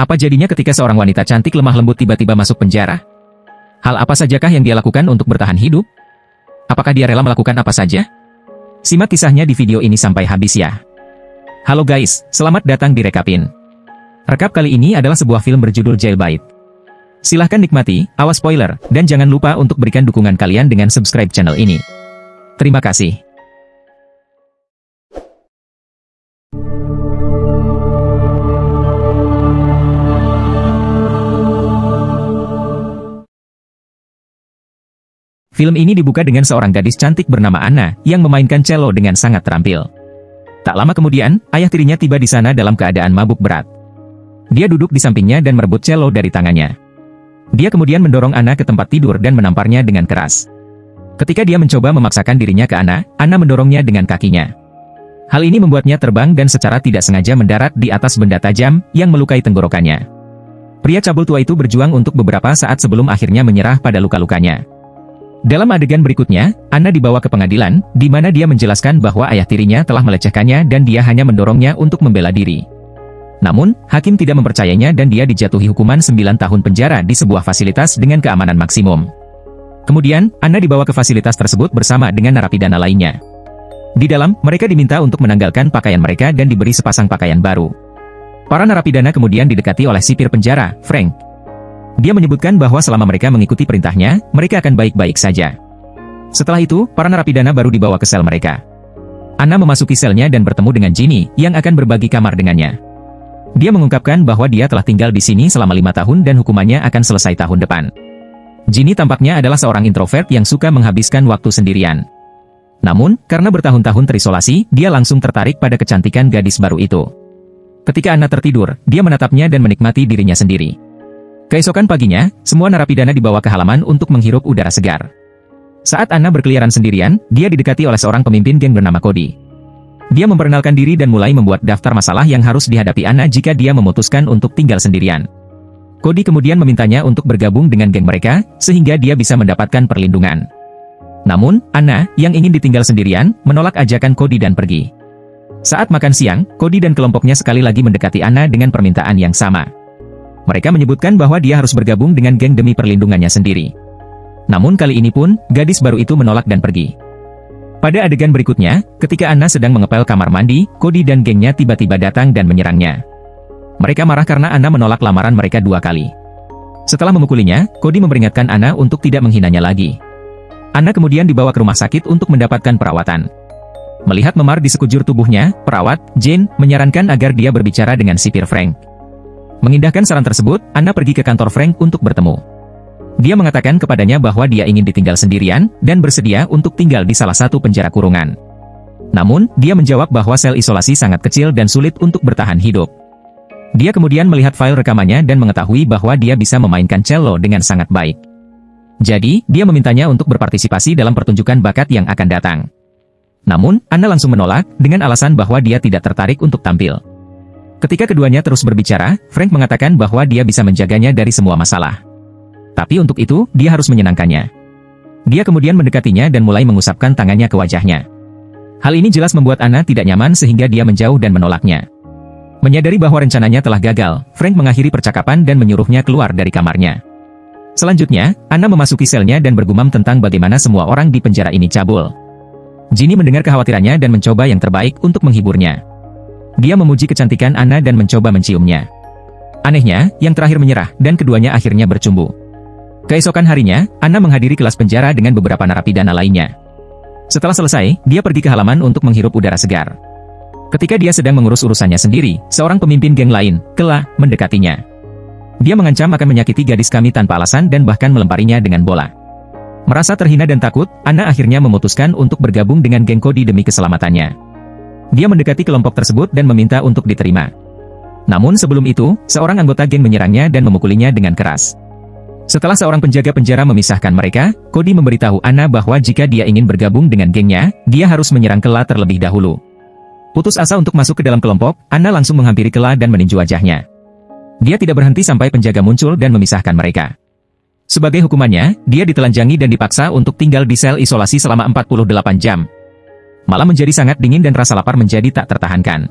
Apa jadinya ketika seorang wanita cantik lemah lembut tiba-tiba masuk penjara? Hal apa sajakah yang dia lakukan untuk bertahan hidup? Apakah dia rela melakukan apa saja? Simak kisahnya di video ini sampai habis ya. Halo guys, selamat datang di Rekapin. Rekap kali ini adalah sebuah film berjudul Jailbait. Silahkan nikmati, awas spoiler, dan jangan lupa untuk berikan dukungan kalian dengan subscribe channel ini. Terima kasih. Film ini dibuka dengan seorang gadis cantik bernama Anna, yang memainkan cello dengan sangat terampil. Tak lama kemudian, ayah tirinya tiba di sana dalam keadaan mabuk berat. Dia duduk di sampingnya dan merebut cello dari tangannya. Dia kemudian mendorong Anna ke tempat tidur dan menamparnya dengan keras. Ketika dia mencoba memaksakan dirinya ke Anna, Anna mendorongnya dengan kakinya. Hal ini membuatnya terbang dan secara tidak sengaja mendarat di atas benda tajam, yang melukai tenggorokannya. Pria cabul tua itu berjuang untuk beberapa saat sebelum akhirnya menyerah pada luka-lukanya. Dalam adegan berikutnya, Anna dibawa ke pengadilan, di mana dia menjelaskan bahwa ayah tirinya telah melecehkannya dan dia hanya mendorongnya untuk membela diri. Namun, hakim tidak mempercayainya dan dia dijatuhi hukuman 9 tahun penjara di sebuah fasilitas dengan keamanan maksimum. Kemudian, Anna dibawa ke fasilitas tersebut bersama dengan narapidana lainnya. Di dalam, mereka diminta untuk menanggalkan pakaian mereka dan diberi sepasang pakaian baru. Para narapidana kemudian didekati oleh sipir penjara, Frank. Dia menyebutkan bahwa selama mereka mengikuti perintahnya, mereka akan baik-baik saja. Setelah itu, para narapidana baru dibawa ke sel mereka. Anna memasuki selnya dan bertemu dengan Ginny, yang akan berbagi kamar dengannya. Dia mengungkapkan bahwa dia telah tinggal di sini selama 5 tahun dan hukumannya akan selesai tahun depan. Ginny tampaknya adalah seorang introvert yang suka menghabiskan waktu sendirian. Namun, karena bertahun-tahun terisolasi, dia langsung tertarik pada kecantikan gadis baru itu. Ketika Anna tertidur, dia menatapnya dan menikmati dirinya sendiri. Keesokan paginya, semua narapidana dibawa ke halaman untuk menghirup udara segar. Saat Anna berkeliaran sendirian, dia didekati oleh seorang pemimpin geng bernama Cody. Dia memperkenalkan diri dan mulai membuat daftar masalah yang harus dihadapi Anna jika dia memutuskan untuk tinggal sendirian. Cody kemudian memintanya untuk bergabung dengan geng mereka, sehingga dia bisa mendapatkan perlindungan. Namun, Anna, yang ingin ditinggal sendirian, menolak ajakan Cody dan pergi. Saat makan siang, Cody dan kelompoknya sekali lagi mendekati Anna dengan permintaan yang sama. Mereka menyebutkan bahwa dia harus bergabung dengan geng demi perlindungannya sendiri. Namun kali ini pun, gadis baru itu menolak dan pergi. Pada adegan berikutnya, ketika Anna sedang mengepel kamar mandi, Cody dan gengnya tiba-tiba datang dan menyerangnya. Mereka marah karena Anna menolak lamaran mereka 2 kali. Setelah memukulinya, Cody memperingatkan Anna untuk tidak menghinanya lagi. Anna kemudian dibawa ke rumah sakit untuk mendapatkan perawatan. Melihat memar di sekujur tubuhnya, perawat, Jane, menyarankan agar dia berbicara dengan sipir Frank. Mengindahkan saran tersebut, Anna pergi ke kantor Frank untuk bertemu. Dia mengatakan kepadanya bahwa dia ingin ditinggal sendirian, dan bersedia untuk tinggal di salah satu penjara kurungan. Namun, dia menjawab bahwa sel isolasi sangat kecil dan sulit untuk bertahan hidup. Dia kemudian melihat file rekamannya dan mengetahui bahwa dia bisa memainkan cello dengan sangat baik. Jadi, dia memintanya untuk berpartisipasi dalam pertunjukan bakat yang akan datang. Namun, Anna langsung menolak, dengan alasan bahwa dia tidak tertarik untuk tampil. Ketika keduanya terus berbicara, Frank mengatakan bahwa dia bisa menjaganya dari semua masalah. Tapi untuk itu, dia harus menyenangkannya. Dia kemudian mendekatinya dan mulai mengusapkan tangannya ke wajahnya. Hal ini jelas membuat Anna tidak nyaman sehingga dia menjauh dan menolaknya. Menyadari bahwa rencananya telah gagal, Frank mengakhiri percakapan dan menyuruhnya keluar dari kamarnya. Selanjutnya, Anna memasuki selnya dan bergumam tentang bagaimana semua orang di penjara ini cabul. Ginny mendengar kekhawatirannya dan mencoba yang terbaik untuk menghiburnya. Dia memuji kecantikan Anna dan mencoba menciumnya. Anehnya, yang terakhir menyerah, dan keduanya akhirnya bercumbu. Keesokan harinya, Anna menghadiri kelas penjara dengan beberapa narapidana lainnya. Setelah selesai, dia pergi ke halaman untuk menghirup udara segar. Ketika dia sedang mengurus urusannya sendiri, seorang pemimpin geng lain, Kela, mendekatinya. Dia mengancam akan menyakiti gadis kami tanpa alasan dan bahkan melemparinya dengan bola. Merasa terhina dan takut, Anna akhirnya memutuskan untuk bergabung dengan geng Cody demi keselamatannya. Dia mendekati kelompok tersebut dan meminta untuk diterima. Namun sebelum itu, seorang anggota geng menyerangnya dan memukulinya dengan keras. Setelah seorang penjaga penjara memisahkan mereka, Cody memberitahu Anna bahwa jika dia ingin bergabung dengan gengnya, dia harus menyerang Kela terlebih dahulu. Putus asa untuk masuk ke dalam kelompok, Anna langsung menghampiri Kela dan meninju wajahnya. Dia tidak berhenti sampai penjaga muncul dan memisahkan mereka. Sebagai hukumannya, dia ditelanjangi dan dipaksa untuk tinggal di sel isolasi selama 48 jam. Malam menjadi sangat dingin dan rasa lapar menjadi tak tertahankan.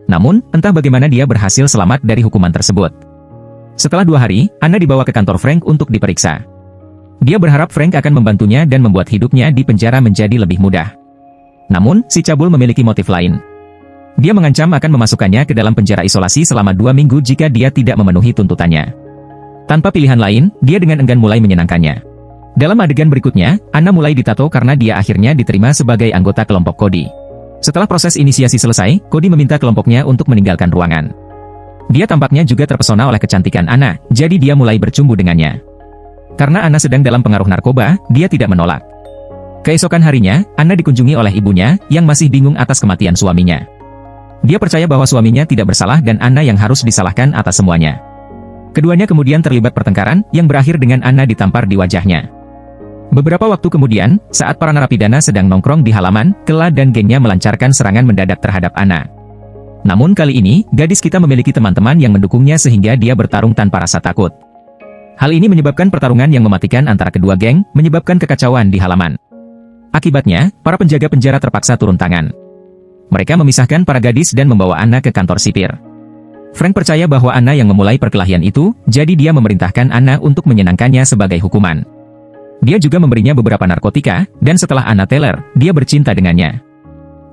Namun, entah bagaimana dia berhasil selamat dari hukuman tersebut. Setelah 2 hari, Anna dibawa ke kantor Frank untuk diperiksa. Dia berharap Frank akan membantunya dan membuat hidupnya di penjara menjadi lebih mudah. Namun, si cabul memiliki motif lain. Dia mengancam akan memasukkannya ke dalam penjara isolasi selama 2 minggu jika dia tidak memenuhi tuntutannya. Tanpa pilihan lain, dia dengan enggan mulai menyenangkannya. Dalam adegan berikutnya, Anna mulai ditato karena dia akhirnya diterima sebagai anggota kelompok Cody. Setelah proses inisiasi selesai, Cody meminta kelompoknya untuk meninggalkan ruangan. Dia tampaknya juga terpesona oleh kecantikan Anna, jadi dia mulai bercumbu dengannya. Karena Anna sedang dalam pengaruh narkoba, dia tidak menolak. Keesokan harinya, Anna dikunjungi oleh ibunya, yang masih bingung atas kematian suaminya. Dia percaya bahwa suaminya tidak bersalah dan Anna yang harus disalahkan atas semuanya. Keduanya kemudian terlibat pertengkaran, yang berakhir dengan Anna ditampar di wajahnya. Beberapa waktu kemudian, saat para narapidana sedang nongkrong di halaman, Kela dan gengnya melancarkan serangan mendadak terhadap Anna. Namun kali ini, gadis kita memiliki teman-teman yang mendukungnya sehingga dia bertarung tanpa rasa takut. Hal ini menyebabkan pertarungan yang mematikan antara kedua geng, menyebabkan kekacauan di halaman. Akibatnya, para penjaga penjara terpaksa turun tangan. Mereka memisahkan para gadis dan membawa Anna ke kantor sipir. Frank percaya bahwa Anna yang memulai perkelahian itu, jadi dia memerintahkan Anna untuk menyenangkannya sebagai hukuman. Dia juga memberinya beberapa narkotika, dan setelah Anna teler, dia bercinta dengannya.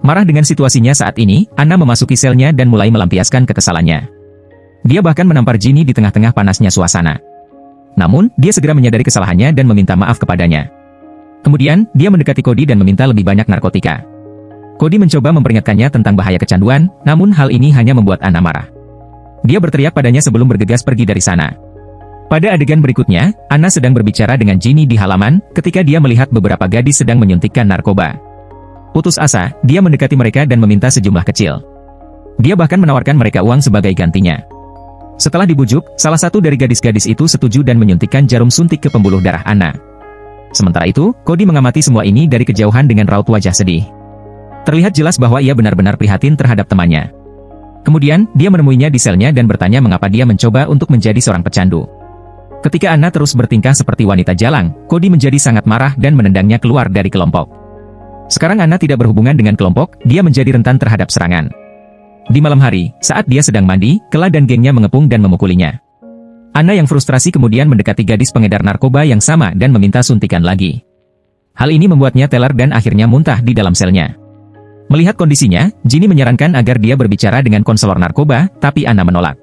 Marah dengan situasinya saat ini, Anna memasuki selnya dan mulai melampiaskan kekesalannya. Dia bahkan menampar Ginny di tengah-tengah panasnya suasana. Namun, dia segera menyadari kesalahannya dan meminta maaf kepadanya. Kemudian, dia mendekati Cody dan meminta lebih banyak narkotika. Cody mencoba memperingatkannya tentang bahaya kecanduan, namun hal ini hanya membuat Anna marah. Dia berteriak padanya sebelum bergegas pergi dari sana. Pada adegan berikutnya, Anna sedang berbicara dengan Ginny di halaman, ketika dia melihat beberapa gadis sedang menyuntikkan narkoba. Putus asa, dia mendekati mereka dan meminta sejumlah kecil. Dia bahkan menawarkan mereka uang sebagai gantinya. Setelah dibujuk, salah satu dari gadis-gadis itu setuju dan menyuntikkan jarum suntik ke pembuluh darah Anna. Sementara itu, Cody mengamati semua ini dari kejauhan dengan raut wajah sedih. Terlihat jelas bahwa ia benar-benar prihatin terhadap temannya. Kemudian, dia menemuinya di selnya dan bertanya mengapa dia mencoba untuk menjadi seorang pecandu. Ketika Anna terus bertingkah seperti wanita jalang, Cody menjadi sangat marah dan menendangnya keluar dari kelompok. Sekarang Anna tidak berhubungan dengan kelompok, dia menjadi rentan terhadap serangan. Di malam hari, saat dia sedang mandi, Kela dan gengnya mengepung dan memukulinya. Anna yang frustrasi kemudian mendekati gadis pengedar narkoba yang sama dan meminta suntikan lagi. Hal ini membuatnya teler dan akhirnya muntah di dalam selnya. Melihat kondisinya, Ginny menyarankan agar dia berbicara dengan konselor narkoba, tapi Anna menolak.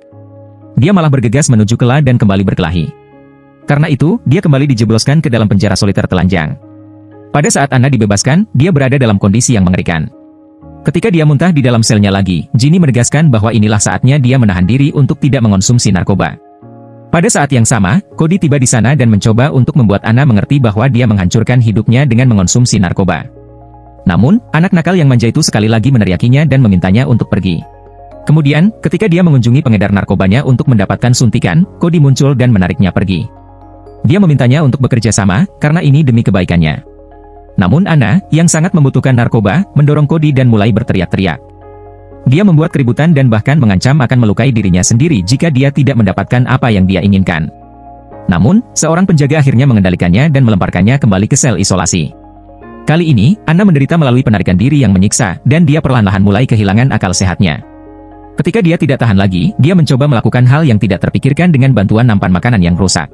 Dia malah bergegas menuju Kela dan kembali berkelahi. Karena itu, dia kembali dijebloskan ke dalam penjara soliter telanjang. Pada saat Anna dibebaskan, dia berada dalam kondisi yang mengerikan. Ketika dia muntah di dalam selnya lagi, Ginny menegaskan bahwa inilah saatnya dia menahan diri untuk tidak mengonsumsi narkoba. Pada saat yang sama, Cody tiba di sana dan mencoba untuk membuat Anna mengerti bahwa dia menghancurkan hidupnya dengan mengonsumsi narkoba. Namun, anak nakal yang manja itu sekali lagi meneriakinya dan memintanya untuk pergi. Kemudian, ketika dia mengunjungi pengedar narkobanya untuk mendapatkan suntikan, Cody muncul dan menariknya pergi. Dia memintanya untuk bekerja sama, karena ini demi kebaikannya. Namun Anna, yang sangat membutuhkan narkoba, mendorong Cody dan mulai berteriak-teriak. Dia membuat keributan dan bahkan mengancam akan melukai dirinya sendiri jika dia tidak mendapatkan apa yang dia inginkan. Namun, seorang penjaga akhirnya mengendalikannya dan melemparkannya kembali ke sel isolasi. Kali ini, Anna menderita melalui penarikan diri yang menyiksa, dan dia perlahan-lahan mulai kehilangan akal sehatnya. Ketika dia tidak tahan lagi, dia mencoba melakukan hal yang tidak terpikirkan dengan bantuan nampan makanan yang rusak.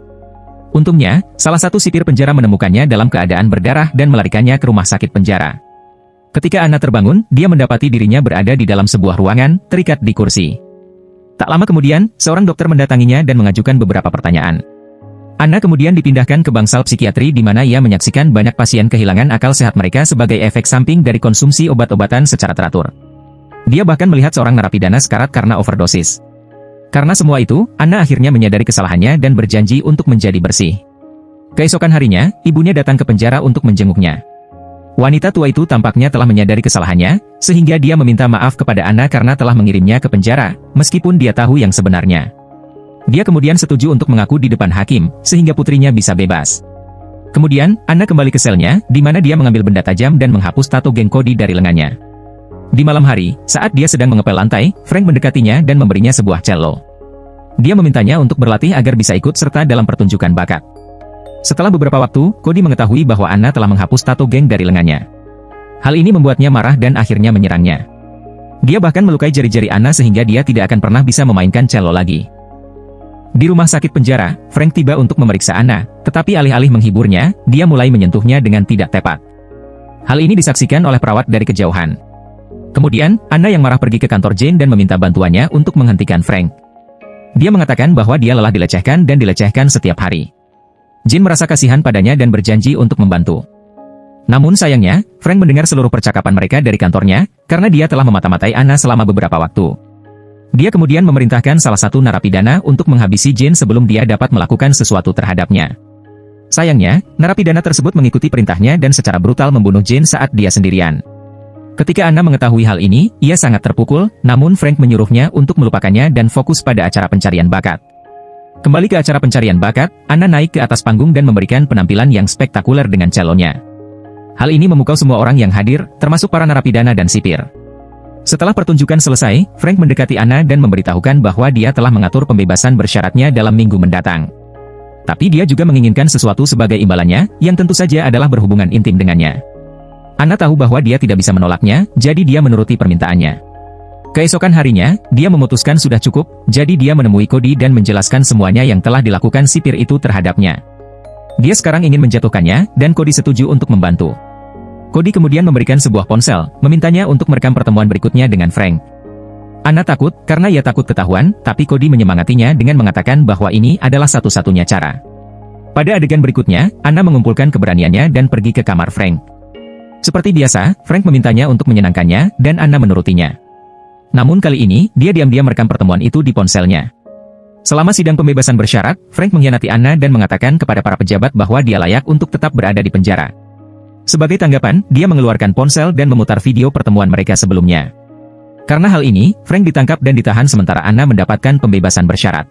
Untungnya, salah satu sipir penjara menemukannya dalam keadaan berdarah dan melarikannya ke rumah sakit penjara. Ketika Anna terbangun, dia mendapati dirinya berada di dalam sebuah ruangan, terikat di kursi. Tak lama kemudian, seorang dokter mendatanginya dan mengajukan beberapa pertanyaan. Anna kemudian dipindahkan ke bangsal psikiatri di mana ia menyaksikan banyak pasien kehilangan akal sehat mereka sebagai efek samping dari konsumsi obat-obatan secara teratur. Dia bahkan melihat seorang narapidana sekarat karena overdosis. Karena semua itu, Anna akhirnya menyadari kesalahannya dan berjanji untuk menjadi bersih. Keesokan harinya, ibunya datang ke penjara untuk menjenguknya. Wanita tua itu tampaknya telah menyadari kesalahannya, sehingga dia meminta maaf kepada Anna karena telah mengirimnya ke penjara, meskipun dia tahu yang sebenarnya. Dia kemudian setuju untuk mengaku di depan hakim, sehingga putrinya bisa bebas. Kemudian, Anna kembali ke selnya, di mana dia mengambil benda tajam dan menghapus tato geng Cody dari lengannya. Di malam hari, saat dia sedang mengepel lantai, Frank mendekatinya dan memberinya sebuah cello. Dia memintanya untuk berlatih agar bisa ikut serta dalam pertunjukan bakat. Setelah beberapa waktu, Cody mengetahui bahwa Anna telah menghapus tato geng dari lengannya. Hal ini membuatnya marah dan akhirnya menyerangnya. Dia bahkan melukai jari-jari Anna sehingga dia tidak akan pernah bisa memainkan cello lagi. Di rumah sakit penjara, Frank tiba untuk memeriksa Anna, tetapi alih-alih menghiburnya, dia mulai menyentuhnya dengan tidak tepat. Hal ini disaksikan oleh perawat dari kejauhan. Kemudian, Anna yang marah pergi ke kantor Jane dan meminta bantuannya untuk menghentikan Frank. Dia mengatakan bahwa dia lelah dilecehkan dan dilecehkan setiap hari. Jane merasa kasihan padanya dan berjanji untuk membantu. Namun sayangnya, Frank mendengar seluruh percakapan mereka dari kantornya, karena dia telah memata-matai Anna selama beberapa waktu. Dia kemudian memerintahkan salah satu narapidana untuk menghabisi Jane sebelum dia dapat melakukan sesuatu terhadapnya. Sayangnya, narapidana tersebut mengikuti perintahnya dan secara brutal membunuh Jane saat dia sendirian. Ketika Anna mengetahui hal ini, ia sangat terpukul, namun Frank menyuruhnya untuk melupakannya dan fokus pada acara pencarian bakat. Kembali ke acara pencarian bakat, Anna naik ke atas panggung dan memberikan penampilan yang spektakuler dengan cellonya. Hal ini memukau semua orang yang hadir, termasuk para narapidana dan sipir. Setelah pertunjukan selesai, Frank mendekati Anna dan memberitahukan bahwa dia telah mengatur pembebasan bersyaratnya dalam minggu mendatang. Tapi dia juga menginginkan sesuatu sebagai imbalannya, yang tentu saja adalah berhubungan intim dengannya. Anna tahu bahwa dia tidak bisa menolaknya, jadi dia menuruti permintaannya. Keesokan harinya, dia memutuskan sudah cukup, jadi dia menemui Cody dan menjelaskan semuanya yang telah dilakukan sipir itu terhadapnya. Dia sekarang ingin menjatuhkannya, dan Cody setuju untuk membantu. Cody kemudian memberikan sebuah ponsel, memintanya untuk merekam pertemuan berikutnya dengan Frank. Anna takut, karena ia takut ketahuan, tapi Cody menyemangatinya dengan mengatakan bahwa ini adalah satu-satunya cara. Pada adegan berikutnya, Anna mengumpulkan keberaniannya dan pergi ke kamar Frank. Seperti biasa, Frank memintanya untuk menyenangkannya, dan Anna menurutinya. Namun kali ini, dia diam-diam merekam pertemuan itu di ponselnya. Selama sidang pembebasan bersyarat, Frank mengkhianati Anna dan mengatakan kepada para pejabat bahwa dia layak untuk tetap berada di penjara. Sebagai tanggapan, dia mengeluarkan ponsel dan memutar video pertemuan mereka sebelumnya. Karena hal ini, Frank ditangkap dan ditahan sementara Anna mendapatkan pembebasan bersyarat.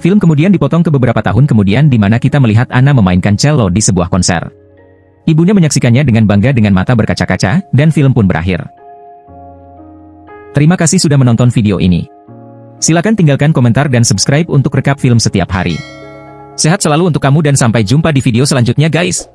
Film kemudian dipotong ke beberapa tahun kemudian di mana kita melihat Anna memainkan cello di sebuah konser. Ibunya menyaksikannya dengan bangga dengan mata berkaca-kaca, dan film pun berakhir. Terima kasih sudah menonton video ini. Silakan tinggalkan komentar dan subscribe untuk rekap film setiap hari. Sehat selalu untuk kamu dan sampai jumpa di video selanjutnya guys.